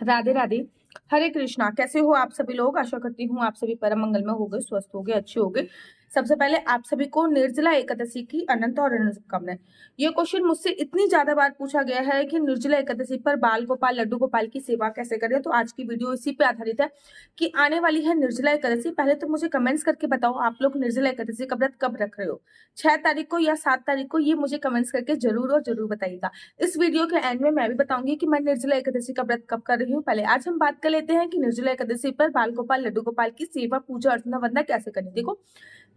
राधे राधे। हरे कृष्णा। कैसे हो आप सभी लोग? आशा करती हूँ आप सभी परम मंगल में हो गए, स्वस्थ हो गए, अच्छे हो गए। सबसे पहले आप सभी को निर्जला एकादशी की अनंत और अनंत शुभकामनाएं। ये क्वेश्चन मुझसे इतनी ज्यादा बार पूछा गया है कि निर्जला एकादशी पर बाल गोपाल लड्डू गोपाल की सेवा कैसे करें, तो आज की वीडियो इसी पे आधारित है कि आने वाली है निर्जला एकादशी। पहले तो मुझे कमेंट्स करके बताओ आप लोग निर्जला एकादशी का व्रत कब रख रहे हो, 6 तारीख को या 7 तारीख को, ये मुझे कमेंट्स करके जरूर और जरूर बताइएगा। इस वीडियो के एंड में मैं भी बताऊंगी कि मैं निर्जला एकादशी का व्रत कब कर रही हूँ। पहले आज हम बात कर लेते हैं कि निर्जला एकादशी पर बाल गोपाल लड्डू गोपाल की सेवा पूजा अर्चना वंदना कैसे करनी। देखो,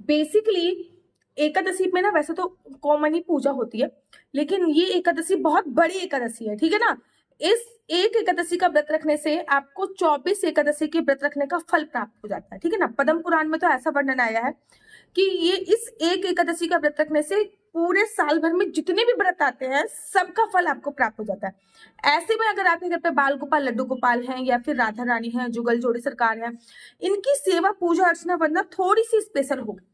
बेसिकली एकादशी में ना वैसे तो कॉमन ही पूजा होती है, लेकिन ये एकादशी बहुत बड़ी एकादशी है, ठीक है ना। इस एक एकादशी का व्रत रखने से आपको 24 एकादशी के व्रत रखने का फल प्राप्त हो जाता है, ठीक है ना। पद्म पुराण में तो ऐसा वर्णन आया है कि ये इस एक एकादशी का व्रत रखने से पूरे साल भर में जितने भी व्रत आते हैं सबका फल आपको प्राप्त हो जाता है। ऐसे में अगर आपके घर पे बाल गोपाल लड्डू गोपाल हैं या फिर राधा रानी है, जुगल जोड़ी सरकार है, इनकी सेवा पूजा अर्चना वंदना थोड़ी सी स्पेशल होगी।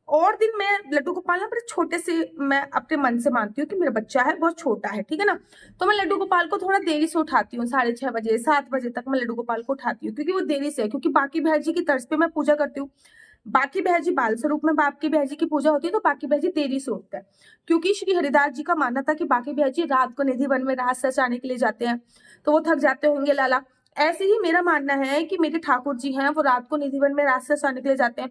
और दिन मैं लड्डू गोपाल ना बड़े छोटे से मैं अपने मन से मानती हूँ कि मेरा बच्चा है, बहुत छोटा है, ठीक है ना। तो मैं लड्डू गोपाल को थोड़ा देरी से उठाती हूँ, 6:30 बजे 7 बजे तक मैं लड्डू गोपाल को उठाती हूँ, क्योंकि वो देरी से है, क्योंकि बाकी बहन जी की तर्ज पे मैं पूजा करती हूँ। बाकी बहन जी बाल स्वरूप में बाप की बहन जी की पूजा होती है, तो बाकी बहन जी देरी से उठते हैं, क्योंकि श्री हरिदास जी का मानना था कि बाकी बहन जी रात को निधि वन में रात सजाने के लिए जाते हैं, तो वो थक जाते होंगे लाला। ऐसे ही मेरा मानना है कि मेरे ठाकुर जी हैं, वो रात को निधि वन में रात सजाने के लिए जाते हैं,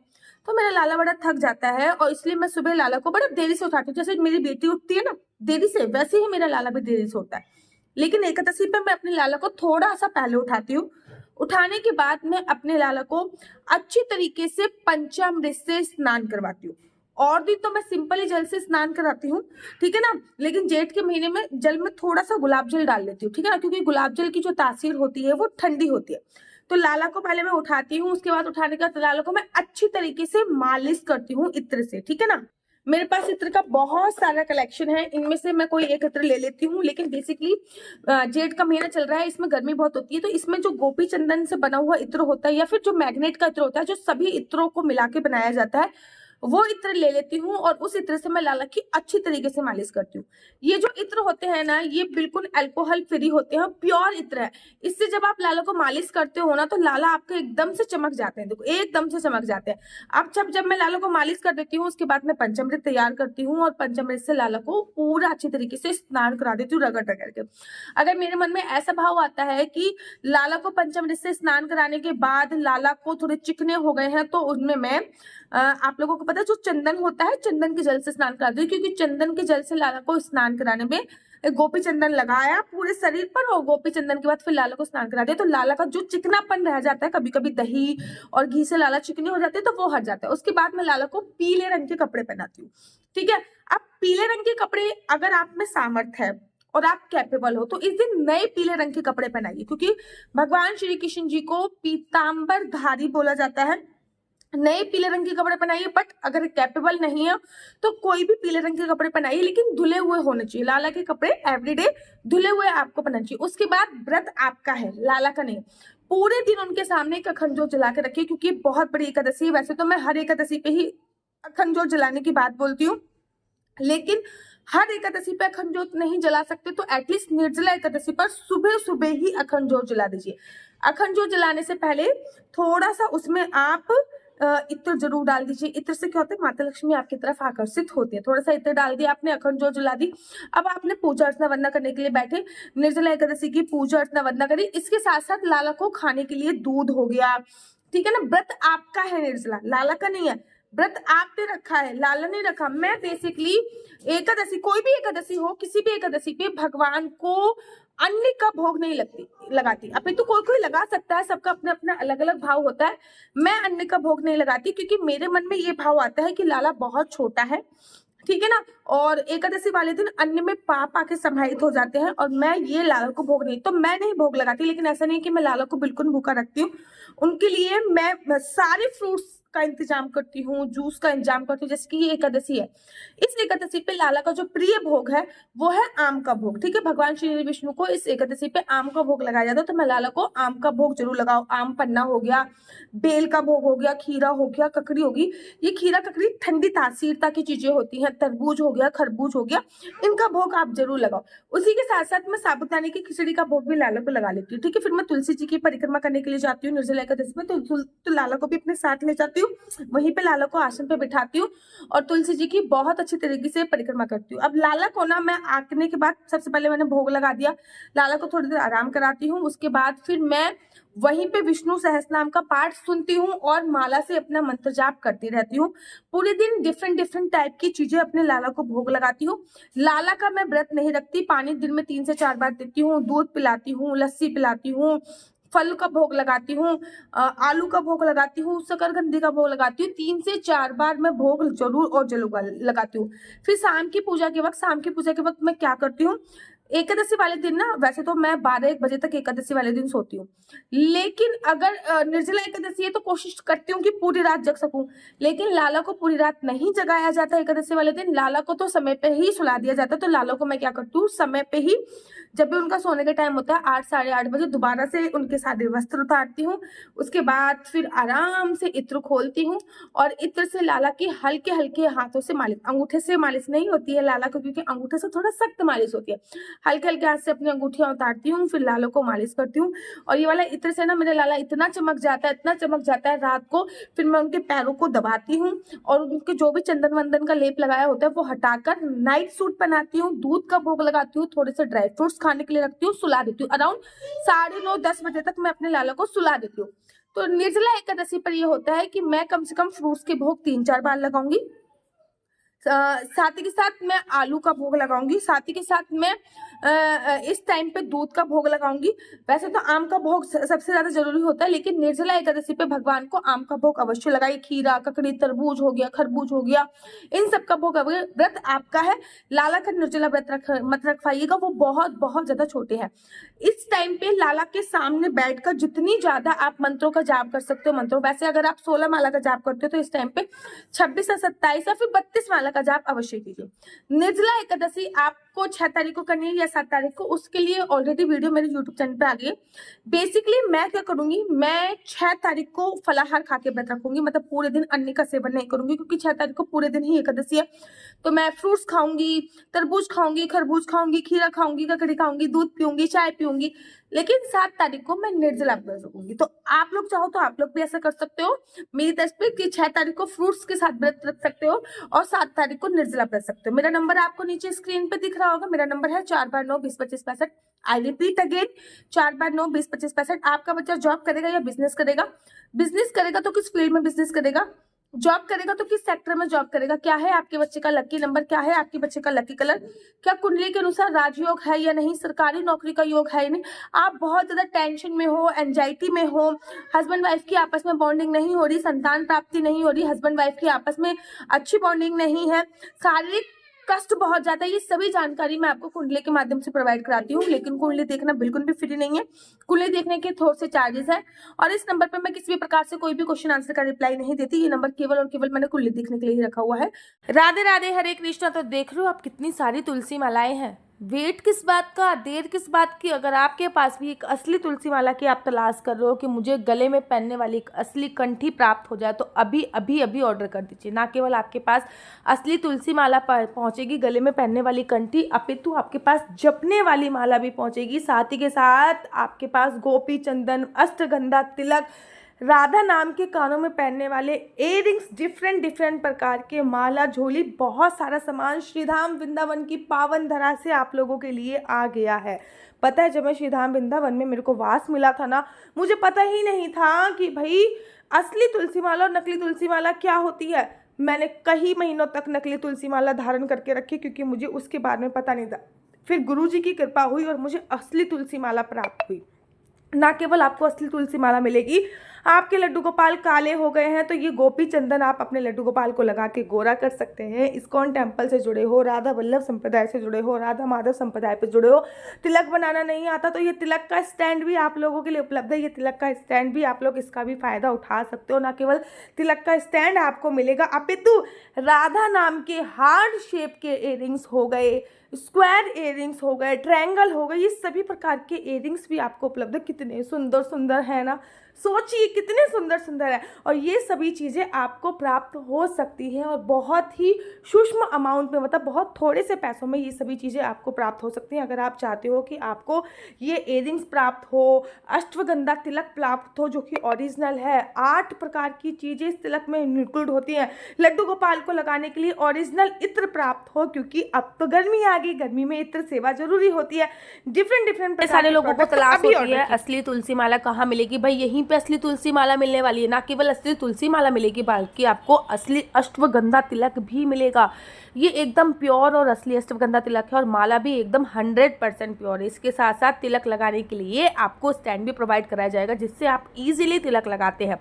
तो मेरा लाला बड़ा थक जाता है, और इसलिए मैं सुबह लाला को बड़ा देरी से उठाती हूँ। जैसे मेरी बेटी उठती है ना देरी से, वैसे ही मेरा लाला भी देरी से उठता है। लेकिन एकादशी पर मैं अपने लाला को थोड़ा सा पहले उठाती हूँ। उठाने के बाद मैं अपने लाला को अच्छी तरीके से पंचामृत से स्नान करवाती हूँ। और दिन तो मैं सिंपल ही जल से स्नान कराती हूँ, ठीक है ना। लेकिन जेठ के महीने में जल में थोड़ा सा गुलाब जल डाल लेती हूँ, ठीक है ना, क्योंकि गुलाब जल की जो तासीर होती है वो ठंडी होती है। तो लाला को पहले मैं उठाती हूँ, उसके बाद उठाने के बाद लाला को मैं अच्छी तरीके से मालिश करती हूँ इत्र से, ठीक है ना। मेरे पास इत्र का बहुत सारा कलेक्शन है, इनमें से मैं कोई एक इत्र ले लेती हूँ। लेकिन बेसिकली जेठ का महीना चल रहा है, इसमें गर्मी बहुत होती है, तो इसमें जो गोपी चंदन से बना हुआ इत्र होता है या फिर जो मैग्नेट का इत्र होता है, जो सभी इत्रों को मिला के बनाया जाता है, वो इत्र ले लेती हूँ और उस इत्र से मैं लाला की अच्छी तरीके से मालिश करती हूँ। ये जो इत्र होते हैं ना, ये बिल्कुल अल्कोहल फ्री होते हैं, प्योर इत्र है। इससे जब आप लाला को मालिश करते हो ना, तो लाला आपके एकदम से चमक जाते हैं, देखो एकदम से चमक जाते हैं। अब जब मैं लाला को मालिश कर देती हूँ, उसके बाद मैं पंचामृत तैयार करती हूँ और पंचामृत से लाला को पूरा अच्छी तरीके से स्नान करा देती हूँ रगड़ रगड़ के। अगर मेरे मन में ऐसा भाव आता है कि लाला को पंचामृत से स्नान कराने के बाद लाला को थोड़े चिकने हो गए हैं, तो उनमें मैं आप लोगों को पता है जो चंदन होता है, चंदन के जल से स्नान कराती हूँ, क्योंकि चंदन के जल से लाला को स्नान कराने में गोपी चंदन लगाया पूरे शरीर पर, और गोपी चंदन के बाद फिर लाला को स्नान करा दिया, तो लाला का जो चिकनापन रह जाता है, कभी कभी दही और घी से लाला चिकने हो जाते हैं, तो वो हट जाता है। उसके बाद मैं लाला को पीले रंग के कपड़े पहनाती हूँ, ठीक है। अब पीले रंग के कपड़े अगर आप में सामर्थ्य है और आप कैपेबल हो, तो इस दिन नए पीले रंग के कपड़े पहनाइए, क्योंकि भगवान श्री कृष्ण जी को पीताम्बर धारी बोला जाता है। नए पीले रंग के कपड़े पहनाइए, बट अगर कैपेबल नहीं है तो कोई भी पीले रंग के कपड़े पहनाइए, लेकिन धुले हुए होने चाहिए। लाला के कपड़े एवरीडे धुले हुए आपको पहनना चाहिए। उसके बाद व्रत आपका है, लाला का नहीं। पूरे दिन उनके सामने एक अखंड ज्योत जला के रखिए, क्योंकि बहुत बड़ी एकादशी है। वैसे तो मैं हर एकादशी पे ही अखंड ज्योत जलाने की बात बोलती हूँ, लेकिन हर एकादशी पे अखंड ज्योत नहीं जला सकते, तो एटलीस्ट निर्जला एकादशी पर सुबह सुबह ही अखंड ज्योत जला दीजिए। अखंड ज्योत जलाने से पहले थोड़ा सा उसमें आप इत्र जरूर डाल दीजिए। इत्र से क्या होता है, माता लक्ष्मी आपकी तरफ आकर्षित होती है। थोड़ा सा इत्र डाल दिया आपने, अखंड ज्योत जला दी। अब आपने पूजा अर्चना वंदना करने के लिए बैठे, निर्जला एकादशी की पूजा अर्चना वंदना करी। इसके साथ साथ लाला को खाने के लिए दूध हो गया, ठीक है ना। व्रत आपका है निर्जला, लाला का नहीं है। व्रत आपने रखा है, लाला ने रखा। मैं बेसिकली एकादशी, कोई भी एकादशी हो, किसी भी एकादशी पे भगवान को अन्न का भोग नहीं लगाती। अभी तो कोई कोई लगा सकता है, सबका अपना अपना अलग अलग भाव होता है। मैं अन्न का भोग नहीं लगाती, क्योंकि मेरे मन में ये भाव आता है कि लाला बहुत छोटा है, ठीक है ना, और एकादशी वाले दिन अन्न में पाप आके समाहित हो जाते हैं, और मैं ये लाला को भोग नहीं, तो मैं नहीं भोग लगाती। लेकिन ऐसा नहीं कि मैं लाला को बिल्कुल भूखा रखती हूँ। उनके लिए मैं सारे फ्रूट्स का इंतजाम करती हूँ, जूस का इंतजाम करती हूँ। जैसे कि ये एकादशी है, इस एकादशी पे लाला का जो प्रिय भोग है वो है आम का भोग। ठीक है, भगवान श्री विष्णु को इस एकादशी पे आम का भोग लगाया जाता है, तो मैं लाला को आम का भोग जरूर लगाऊं। आम पन्ना हो गया, बेल का भोग हो गया, खीरा हो गया, ककड़ी होगी। ये खीरा ककड़ी ठंडी तासीरता की चीजें होती हैं, तरबूज हो गया, खरबूज हो गया, इनका भोग आप जरूर लगाओ। उसी के साथ साथ मैं साबूदाने की खिचड़ी का भोग भी लाला को लगा लेती हूँ। ठीक है, फिर मैं तुलसी जी की परिक्रमा करने के लिए जाती हूँ निर्जला एकादशी में, तो लाला को भी अपने साथ ले जाती हूँ, वहीं पे लाला को आसन पे बिठाती हूँ और तुलसी जी की बहुत अच्छी तरीके से परिक्रमा करती हूँ। अब लाला को ना मैं आकने के बाद सबसे पहले मैंने भोग लगा दिया, लाला को थोड़ी देर आराम कराती हूँ। उसके बाद फिर मैं वहीं पे विष्णु सहस्त्रनाम का पाठ सुनती हूँ और माला से अपना मंत्र जाप करती रहती हूँ। पूरे दिन डिफरेंट डिफरेंट टाइप की चीजें अपने लाला को भोग लगाती हूँ। लाला का मैं व्रत नहीं रखती, पानी दिन में 3 से 4 बार देती हूँ, दूध पिलाती हूँ, लस्सी पिलाती हूँ, फल का भोग लगाती हूँ, आलू का भोग लगाती हूँ, शकरकंदी का भोग लगाती हूँ। 3 से 4 बार मैं भोग जरूर और जरूर लगाती हूँ। फिर शाम की पूजा के वक्त मैं क्या करती हूँ, एकादशी वाले दिन ना, वैसे तो मैं 12-1 बजे तक एकादशी वाले दिन सोती हूँ, लेकिन अगर निर्जला एकादशी है तो कोशिश करती हूँ कि पूरी रात जग सकूं। लेकिन लाला को पूरी रात नहीं जगाया जाता एकादशी वाले दिन, लाला को तो समय पे ही सुला दिया जाता है। तो लाला को मैं क्या करती हूँ, समय पे ही जब भी उनका सोने का टाइम होता है 8 साढ़े 8 बजे, दोबारा से उनके सारे वस्त्र उतारती हूँ। उसके बाद फिर आराम से इत्र खोलती हूँ और इत्र से लाला की हल्के हल्के हाथों से मालिश, अंगूठे से मालिश नहीं होती है लाला को, क्योंकि अंगूठे से थोड़ा सख्त मालिश होती है। हल्के हल्के हाथ से अपनी अंगूठियां उतारती हूँ, फिर लाला को मालिश करती हूँ। और ये वाला इत्र से ना मेरा लाला इतना चमक जाता है, इतना चमक जाता है रात को। फिर मैं उनके पैरों को दबाती हूँ और उनके जो भी चंदन वंदन का लेप लगाया होता है वो हटाकर नाइट सूट पहनाती हूँ, दूध का भोग लगाती हूँ, थोड़े से ड्राई फ्रूट्स खाने के लिए रखती हूँ, सुला देती हूँ। अराउंड 9:30-10 बजे तक मैं अपने लाला को सुला देती हूँ। तो निर्जला एकादशी पर ये होता है कि मैं कम से कम फ्रूट्स के भोग 3-4 बार लगाऊंगी, साथ ही के साथ मैं आलू का भोग लगाऊंगी, साथ ही के साथ मैं इस टाइम पे दूध का भोग लगाऊंगी। वैसे तो आम का भोग सबसे ज्यादा जरूरी होता है, लेकिन निर्जला एकादशी पे भगवान को आम का भोग अवश्य लगाइए। खीरा ककड़ी तरबूज हो गया, खरबूज हो गया, इन सब का भोग। व्रत आपका है, लाला का निर्जला व्रत मत रखवाइएगा, वो बहुत बहुत ज्यादा छोटे हैं। इस टाइम पे लाला के सामने बैठकर जितनी ज्यादा आप मंत्रों का जाप कर सकते हो, मंत्रों, वैसे अगर आप 16 माला का जाप करते हो तो इस टाइम पे 26 या 27 या फिर 32 माला का जाप अवश्य कीजिए। निर्जला एकादशी आपको 6 तारीख को करनी है या 7 तारीख को, उसके लिए ऑलरेडी वीडियो मेरे यूट्यूब चैनल पे आ गई है। बेसिकली मैं क्या करूंगी, मैं 6 तारीख को फलाहार खा के व्रत रखूंगी, मतलब पूरे दिन अन्न का सेवन नहीं करूंगी, क्योंकि 6 तारीख को पूरे दिन ही एकादशी है। तो मैं फ्रूट्स खाऊंगी, तरबूज खाऊंगी, खरबूज खाऊंगी, खीरा खाऊंगी, ककड़ी खाऊंगी, दूध पीऊंगी, चाय पीऊंगी। लेकिन 7 तारीख को मैं निर्जला व्रत रखूंगी। तो आप लोग चाहो तो आप लोग भी ऐसा कर सकते हो। मेरी तरफ पे कि 6 तारीख को फ्रूट्स के साथ व्रत रख सकते हो और 7 तारीख को निर्जला व्रत सकते हो। मेरा नंबर आपको नीचे स्क्रीन पे दिख रहा होगा, मेरा नंबर है 4/9-20-25-65। I repeat again, 4/9-20-25-65। आपका बच्चा जॉब करेगा या बिजनेस करेगा? बिजनेस करेगा तो किस फील्ड में बिजनेस करेगा? जॉब करेगा तो किस सेक्टर में जॉब करेगा? क्या है आपके बच्चे का लकी नंबर? क्या है आपके बच्चे का लकी कलर? क्या कुंडली के अनुसार राजयोग है या नहीं? सरकारी नौकरी का योग है या नहीं? आप बहुत ज्यादा टेंशन में हो, एंजाइटी में हो, हस्बैंड वाइफ की आपस में बॉन्डिंग नहीं हो रही, संतान प्राप्ति नहीं हो रही, हस्बैंड वाइफ की आपस में अच्छी बॉन्डिंग नहीं है, शारीरिक कष्ट बहुत ज्यादा है, ये सभी जानकारी मैं आपको कुंडली के माध्यम से प्रोवाइड कराती हूँ। लेकिन कुंडली देखना बिल्कुल भी फ्री नहीं है, कुंडली देखने के थोड़े से चार्जेस है। और इस नंबर पर मैं किसी भी प्रकार से कोई भी क्वेश्चन आंसर का रिप्लाई नहीं देती, ये नंबर केवल और केवल मैंने कुंडली देखने के लिए ही रखा हुआ है। राधे राधे, हरे कृष्णा। तो देख रहे हो आप कितनी सारी तुलसी मालाएं हैं, वेट किस बात का, देर किस बात की। अगर आपके पास भी एक असली तुलसी माला की आप तलाश कर रहे हो कि मुझे गले में पहनने वाली एक असली कंठी प्राप्त हो जाए, तो अभी अभी अभी ऑर्डर कर दीजिए। ना केवल आपके पास असली तुलसी माला पहुंचेगी, गले में पहनने वाली कंठी, अपितु आपके पास जपने वाली माला भी पहुंचेगी। साथ ही के साथ आपके पास गोपी चंदन, अष्टगंधा तिलक, राधा नाम के कानों में पहनने वाले इयररिंग्स, डिफरेंट डिफरेंट प्रकार के माला, झोली, बहुत सारा सामान श्रीधाम वृंदावन की पावन धरा से आप लोगों के लिए आ गया है। पता है, जब मैं श्रीधाम वृंदावन में मेरे को वास मिला था ना, मुझे पता ही नहीं था कि भाई असली तुलसी माला और नकली तुलसी माला क्या होती है। मैंने कई महीनों तक नकली तुलसी माला धारण करके रखी, क्योंकि मुझे उसके बारे में पता नहीं था। फिर गुरुजी की कृपा हुई और मुझे असली तुलसी माला प्राप्त हुई। ना केवल आपको असली तुलसी माला मिलेगी, आपके लड्डू गोपाल काले हो गए हैं तो ये गोपी चंदन आप अपने लड्डू गोपाल को लगा के गोरा कर सकते हैं। इस्कॉन टेम्पल से जुड़े हो, राधा वल्लभ संप्रदाय से जुड़े हो, राधा माधव संप्रदाय पे जुड़े हो, तिलक बनाना नहीं आता तो ये तिलक का स्टैंड भी आप लोगों के लिए उपलब्ध है। ये तिलक का स्टैंड भी आप लोग इसका भी फायदा उठा सकते हो। ना केवल तिलक का स्टैंड आपको मिलेगा, अपितु राधा नाम के हार्ट शेप के इयररिंग्स हो गए, स्क्वायर इयररिंग्स हो गए, ट्रायंगल हो गए, ये सभी प्रकार के इयररिंग्स भी आपको उपलब्ध है। कितने सुंदर सुंदर है ना, सोचिए कितने सुंदर सुंदर है। और ये सभी चीज़ें आपको प्राप्त हो सकती हैं और बहुत ही सूक्ष्म अमाउंट में, मतलब बहुत थोड़े से पैसों में ये सभी चीज़ें आपको प्राप्त हो सकती हैं। अगर आप चाहते हो कि आपको ये इयररिंग्स प्राप्त हो, अश्वगंधा तिलक प्राप्त हो जो कि ओरिजिनल है, 8 प्रकार की चीज़ें इस तिलक में इंक्लूड होती हैं। लड्डू गोपाल को लगाने के लिए ओरिजिनल इत्र प्राप्त हो, क्योंकि अब तो गर्मी आ गई, गर्मी में इत्र सेवा जरूरी होती है। डिफरेंट सारे लोगों को तलाश होती है असली तुलसी माला कहाँ मिलेगी। भाई यहीं पे असली तुलसी माला मिलने वाली है। ना केवल असली तुलसी माला मिलेगी बल्कि आपको असली अश्वगंधा तिलक भी मिलेगा। ये एकदम प्योर और असली अश्वगंधा तिलक है और माला भी एकदम 100% प्योर है। इसके साथ साथ तिलक लगाने के लिए आपको स्टैंड भी प्रोवाइड कराया जाएगा जिससे आप इजीली तिलक लगाते हैं।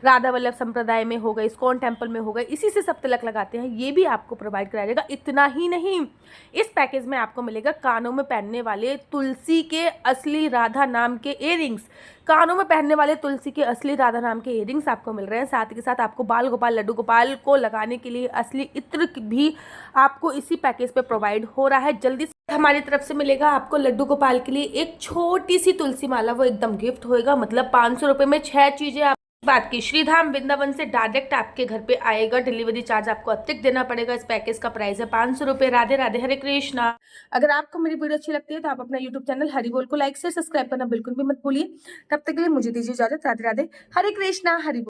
राधा वल्लभ संप्रदाय में हो गए, इस्कॉन टेम्पल में हो गए, इसी से सब तिलक लगाते हैं, ये भी आपको प्रोवाइड कराया जाएगा। इतना ही नहीं, इस पैकेज में आपको मिलेगा कानों में पहनने वाले तुलसी के असली राधा नाम के इयररिंग्स। कानों में पहनने वाले तुलसी के असली राधा नाम के इयररिंग्स आपको मिल रहे हैं। साथ ही के साथ आपको बाल गोपाल लड्डू गोपाल को लगाने के लिए असली इत्र भी आपको इसी पैकेज पे प्रोवाइड हो रहा है। जल्दी से हमारी तरफ से मिलेगा आपको लड्डू गोपाल के लिए एक छोटी सी तुलसी माला, वो एकदम गिफ्ट होएगा। मतलब 500 रुपये में 6 चीजें आप बात की। श्रीधाम वृंदावन से डायरेक्ट आपके घर पे आएगा। डिलीवरी चार्ज आपको अतिरिक्त देना पड़ेगा। इस पैकेज का प्राइस है 500 रुपये। राधे राधे, हरे कृष्णा। अगर आपको मेरी वीडियो अच्छी लगती है तो आप अपना यूट्यूब चैनल हरि बोल को लाइक से सब्सक्राइब करना बिल्कुल भी मत भूलिए। तब तक के लिए मुझे दीजिए इजाजत। राधे राधे, हरे कृष्णा, हरि बोल।